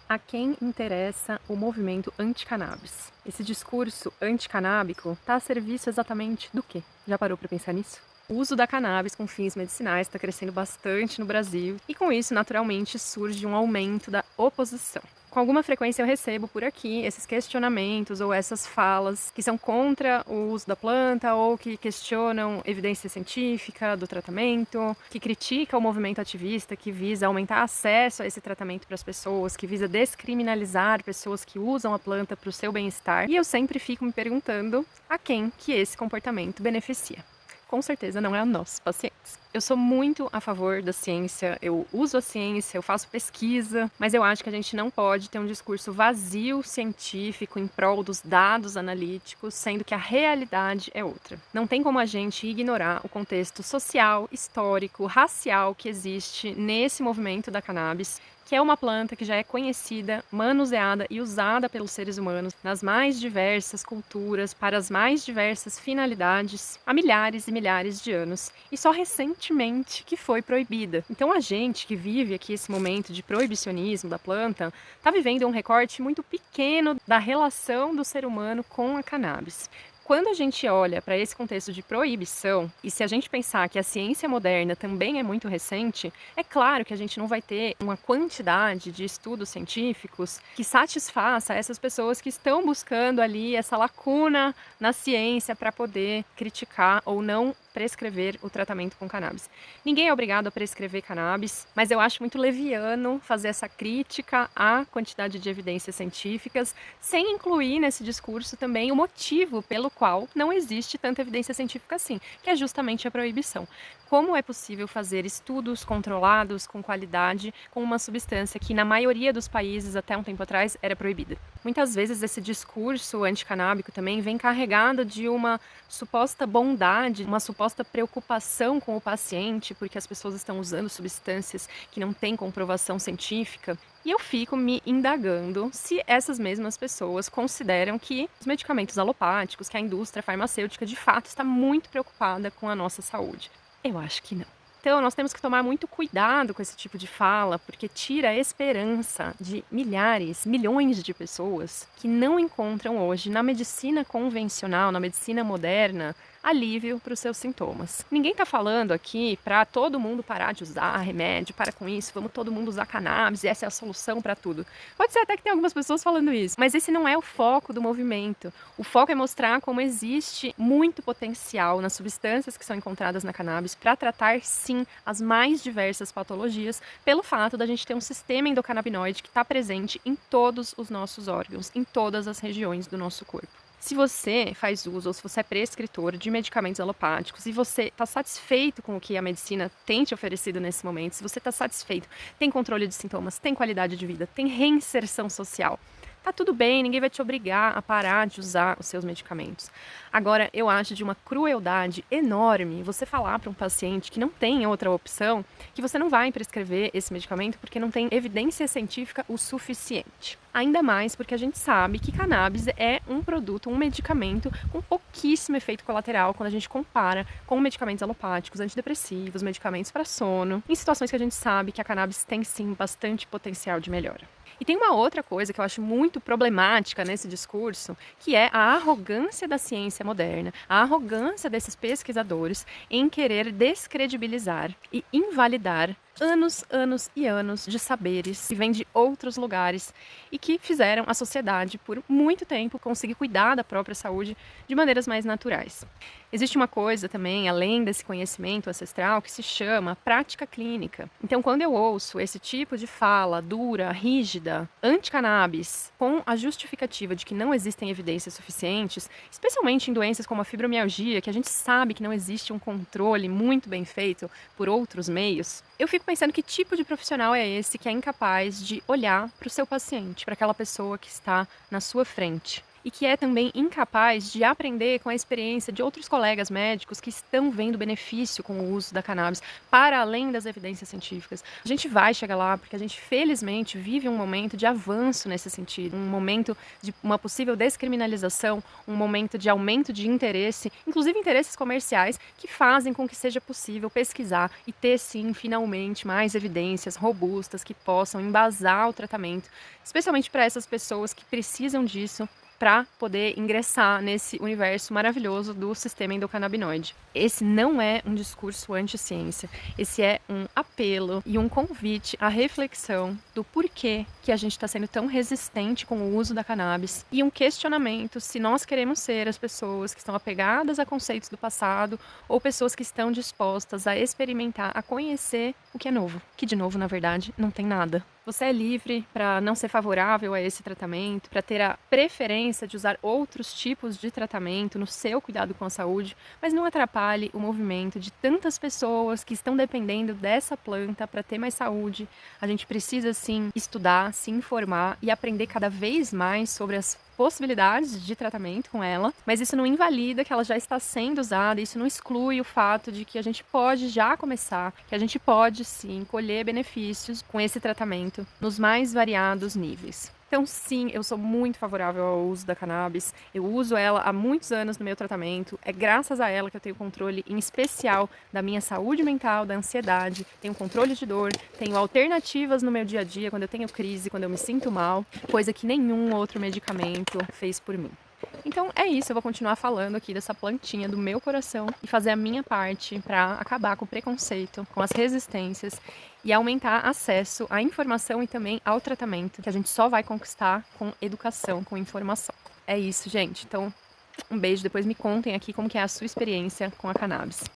A quem interessa o movimento anti-cannabis? Esse discurso anticanábico está a serviço exatamente do quê? Já parou para pensar nisso? O uso da cannabis com fins medicinais está crescendo bastante no Brasil e, com isso, naturalmente, surge um aumento da oposição. Com alguma frequência eu recebo por aqui esses questionamentos ou essas falas que são contra o uso da planta ou que questionam evidência científica do tratamento, que critica o movimento ativista que visa aumentar acesso a esse tratamento para as pessoas, que visa descriminalizar pessoas que usam a planta para o seu bem-estar. E eu sempre fico me perguntando a quem que esse comportamento beneficia. Com certeza não é a nossos pacientes. Eu sou muito a favor da ciência, eu uso a ciência, eu faço pesquisa, mas eu acho que a gente não pode ter um discurso vazio científico em prol dos dados analíticos, sendo que a realidade é outra. Não tem como a gente ignorar o contexto social, histórico, racial que existe nesse movimento da cannabis, que é uma planta que já é conhecida, manuseada e usada pelos seres humanos nas mais diversas culturas, para as mais diversas finalidades, há milhares e milhares de anos, e só recentemente que foi proibida. Então a gente que vive aqui esse momento de proibicionismo da planta, está vivendo um recorte muito pequeno da relação do ser humano com a cannabis. Quando a gente olha para esse contexto de proibição, e se a gente pensar que a ciência moderna também é muito recente, é claro que a gente não vai ter uma quantidade de estudos científicos que satisfaça essas pessoas que estão buscando ali essa lacuna na ciência para poder criticar ou não prescrever o tratamento com cannabis. Ninguém é obrigado a prescrever cannabis, mas eu acho muito leviano fazer essa crítica à quantidade de evidências científicas, sem incluir nesse discurso também o motivo pelo qual não existe tanta evidência científica assim, que é justamente a proibição. Como é possível fazer estudos controlados, com qualidade, com uma substância que na maioria dos países até um tempo atrás era proibida? Muitas vezes esse discurso anticanábico também vem carregado de uma suposta bondade, uma suposta preocupação com o paciente, porque as pessoas estão usando substâncias que não têm comprovação científica. E eu fico me indagando se essas mesmas pessoas consideram que os medicamentos alopáticos, que a indústria farmacêutica de fato está muito preocupada com a nossa saúde. Eu acho que não. Então, nós temos que tomar muito cuidado com esse tipo de fala, porque tira a esperança de milhares, milhões de pessoas que não encontram hoje na medicina convencional, na medicina moderna, alívio para os seus sintomas. Ninguém está falando aqui para todo mundo parar de usar remédio, para com isso, vamos todo mundo usar cannabis, e essa é a solução para tudo. Pode ser até que tem algumas pessoas falando isso, mas esse não é o foco do movimento. O foco é mostrar como existe muito potencial nas substâncias que são encontradas na cannabis para tratar, sim, as mais diversas patologias, pelo fato da gente ter um sistema endocannabinoide que está presente em todos os nossos órgãos, em todas as regiões do nosso corpo. Se você faz uso ou se você é prescritor de medicamentos alopáticos e você está satisfeito com o que a medicina tem te oferecido nesse momento, se você está satisfeito, tem controle de sintomas, tem qualidade de vida, tem reinserção social, tá tudo bem, ninguém vai te obrigar a parar de usar os seus medicamentos. Agora, eu acho de uma crueldade enorme você falar para um paciente que não tem outra opção que você não vai prescrever esse medicamento porque não tem evidência científica o suficiente. Ainda mais porque a gente sabe que cannabis é um produto, um medicamento com pouquíssimo efeito colateral quando a gente compara com medicamentos alopáticos, antidepressivos, medicamentos para sono, em situações que a gente sabe que a cannabis tem sim bastante potencial de melhora. E tem uma outra coisa que eu acho muito problemática nesse discurso, que é a arrogância da ciência moderna, a arrogância desses pesquisadores em querer descredibilizar e invalidar anos e anos de saberes que vêm de outros lugares e que fizeram a sociedade, por muito tempo, conseguir cuidar da própria saúde de maneiras mais naturais. Existe uma coisa também, além desse conhecimento ancestral, que se chama prática clínica. Então, quando eu ouço esse tipo de fala dura, rígida, anti-cannabis, com a justificativa de que não existem evidências suficientes, especialmente em doenças como a fibromialgia, que a gente sabe que não existe um controle muito bem feito por outros meios, eu fico pensando que tipo de profissional é esse que é incapaz de olhar para o seu paciente, para aquela pessoa que está na sua frente e que é também incapaz de aprender com a experiência de outros colegas médicos que estão vendo benefício com o uso da cannabis, para além das evidências científicas. A gente vai chegar lá porque a gente, felizmente, vive um momento de avanço nesse sentido, um momento de uma possível descriminalização, um momento de aumento de interesse, inclusive interesses comerciais, que fazem com que seja possível pesquisar e ter, sim, finalmente, mais evidências robustas que possam embasar o tratamento, especialmente para essas pessoas que precisam disso para poder ingressar nesse universo maravilhoso do sistema endocannabinoide. Esse não é um discurso anti-ciência, esse é um apelo e um convite à reflexão do porquê que a gente está sendo tão resistente com o uso da cannabis e um questionamento se nós queremos ser as pessoas que estão apegadas a conceitos do passado ou pessoas que estão dispostas a experimentar, a conhecer o que é novo, que de novo, na verdade, não tem nada. Você é livre para não ser favorável a esse tratamento, para ter a preferência de usar outros tipos de tratamento no seu cuidado com a saúde, mas não atrapalhe o movimento de tantas pessoas que estão dependendo dessa planta para ter mais saúde. A gente precisa, sim, estudar, se informar e aprender cada vez mais sobre as possibilidades de tratamento com ela, mas isso não invalida que ela já está sendo usada, isso não exclui o fato de que a gente pode já começar, que a gente pode sim colher benefícios com esse tratamento nos mais variados níveis. Então, sim, eu sou muito favorável ao uso da cannabis. Eu uso ela há muitos anos no meu tratamento. É graças a ela que eu tenho controle, em especial, da minha saúde mental, da ansiedade. Tenho controle de dor, tenho alternativas no meu dia a dia quando eu tenho crise, quando eu me sinto mal, coisa que nenhum outro medicamento fez por mim. Então é isso, eu vou continuar falando aqui dessa plantinha do meu coração e fazer a minha parte para acabar com o preconceito, com as resistências e aumentar acesso à informação e também ao tratamento, que a gente só vai conquistar com educação, com informação. É isso, gente. Então, um beijo, depois me contem aqui como que é a sua experiência com a cannabis.